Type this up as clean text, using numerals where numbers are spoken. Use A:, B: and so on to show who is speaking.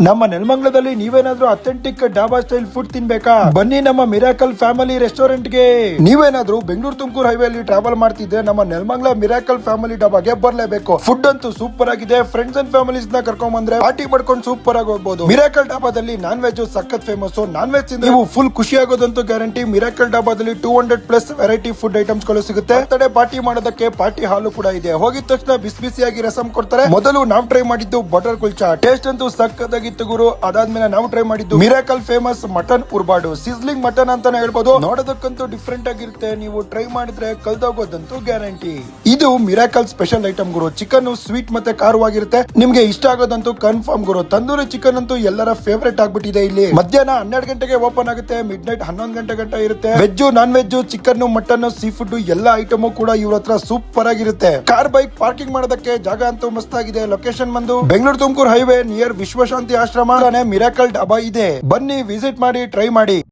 A: ನಮ್ಮ ನೆಲಮಂಗಲದಲ್ಲಿ ನೀವೇನಾದ್ರೂ ಅಥೆಂಟಿಕ್ ಡಾಬಾ ಸ್ಟೈಲ್ ಫುಡ್ ತಿನ್ಬೇಕಾ? ಬನ್ನಿ ನಮ್ಮ ಮಿರಾಕಲ್ ಫ್ಯಾಮಿಲಿ ರೆಸ್ಟೋರೆಂಟ್ ಗೆ. ನೀವೇನಾದ್ರೂ ಬೆಂಗಳೂರು ತುಮಕೂರು ಹೈವೇ ಅಲ್ಲಿ ಟ್ರಾವೆಲ್ ಮಾಡ್ತಿದ್ರೆ ನಮ್ಮ ನೆಲಮಂಗಲ ಮಿರಾಕಲ್ ಫ್ಯಾಮಿಲಿ ಡಾಬಾಗೆ ಬರ್ಲೇಬೇಕು. ಫುಡ್ ಅಂತೂ ಸೂಪರ್ ಆಗಿದೆ. ಫ್ರೆಂಡ್ಸ್ ಅಂಡ್ ಫ್ಯಾಮಿಲೀಸ್ ನ ಕರ್ಕೊಂಡ್ ಬಂದ್ರೆ ಪಾರ್ಟಿ ಮಾಡ್ಕೊಂಡು ಸೂಪರ್ ಆಗಿ ಹೋಗ್ಬೋದು. ಮಿರಾಕಲ್ ಡಾಬಾದಲ್ಲಿ ನಾನ್ ವೆಜ್ ಸಖತ್ ಫೇಮಸ್. ನಾನ್ ವೆಜ್ ನೀವು ಫುಲ್ ಖುಷಿ ಆಗೋದಂತೂ ಗ್ಯಾರಂಟಿ. ಮಿರಾಕಲ್ ಡಾಬಾದಲ್ಲಿ 200+ ವೆರೈಟಿ ಫುಡ್ ಐಟಮ್ಸ್ ಗಳು ಸಿಗುತ್ತೆ. ಬರ್ತಡೇ ಪಾರ್ಟಿ ಮಾಡೋದಕ್ಕೆ ಪಾರ್ಟಿ ಹಾಲು ಕೂಡ ಇದೆ. ಹೋಗಿದ ತಕ್ಷಣ ಬಿಸಿ ಬಿಸಿಯಾಗಿ ರಸಂ ಕೊಡ್ತಾರೆ. ಮೊದಲು ನಾವು ಟ್ರೈ ಮಾಡಿದ್ದು ಬಟರ್ ಕುಲ್ಚಾ, ಟೇಸ್ಟ್ ಅಂತೂ ಸಖತ್ತಾಗಿತ್ತು ಗುರು. ಅದಾದ್ಮೇಲೆ ನಾವು ಟ್ರೈ ಮಾಡಿದ್ದು ಮಿರಾಕಲ್ ಫೇಮಸ್ ಮಟನ್ ಉರ್ಬಾಡು, ಸಿಸ್ಲಿಂಗ್ ಮಟನ್ ಅಂತಾನೆ ಹೇಳ್ಬೋದು. ನೋಡೋದಕ್ಕಂತೂ ಡಿಫ್ರೆಂಟ್ ಆಗಿರುತ್ತೆ. ನೀವು ಟ್ರೈ ಮಾಡಿದ್ರೆ ಕಲ್ದೋಗೋದಂತೂ ಗ್ಯಾರಂಟಿ. ಇದು ಮಿರಾಕಲ್ ಸ್ಪೆಷಲ್ ಐಟಮ್ ಗುರು. ಚಿಕನ್ ಸ್ವೀಟ್ ಮತ್ತೆ ಖಾರವಾಗಿರುತ್ತೆ. ನಿಮ್ಗೆ ಇಷ್ಟ ಆಗೋದಂತೂ ಕನ್ಫರ್ಮ್ ಗುರು. ತಂದೂರಿ ಚಿಕನ್ ಅಂತೂ ಎಲ್ಲರ ಫೇವರೇಟ್ ಆಗ್ಬಿಟ್ಟಿದೆ. ಇಲ್ಲಿ ಮಧ್ಯಾಹ್ನ 12 ಗಂಟೆಗೆ ಓಪನ್ ಆಗುತ್ತೆ. ಮಿಡ್ ನೈಟ್ 11 ಗಂಟೆ ಗಂಟ ಇರುತ್ತೆ. Veg non veg, chicken, mutton, sea food ಎಲ್ಲ ಐಟಮ್ ಕೂಡ ಇವ್ರ ಹತ್ರ ಸೂಪರ್ ಆಗಿರುತ್ತೆ. ಕಾರ್ ಬೈಕ್ ಪಾರ್ಕಿಂಗ್ ಮಾಡೋದಕ್ಕೆ ಜಾಗ ಅಂತೂ ಮಸ್ತ್ ಆಗಿದೆ. ಲೊಕೇಶನ್ ಬಂದು ಬೆಂಗಳೂರು ತುಮಕೂರು ಹೈವೇ ನಿಯರ್ ವಿಶ್ವಶಾಂತಿ ಆಶ್ರಮ ಮಿರಾಕಲ್ ಡಾಬಾ ಇದೆ. ಬನ್ನಿ ವಿಸಿಟ್ ಮಾಡಿ, ಟ್ರೈ ಮಾಡಿ.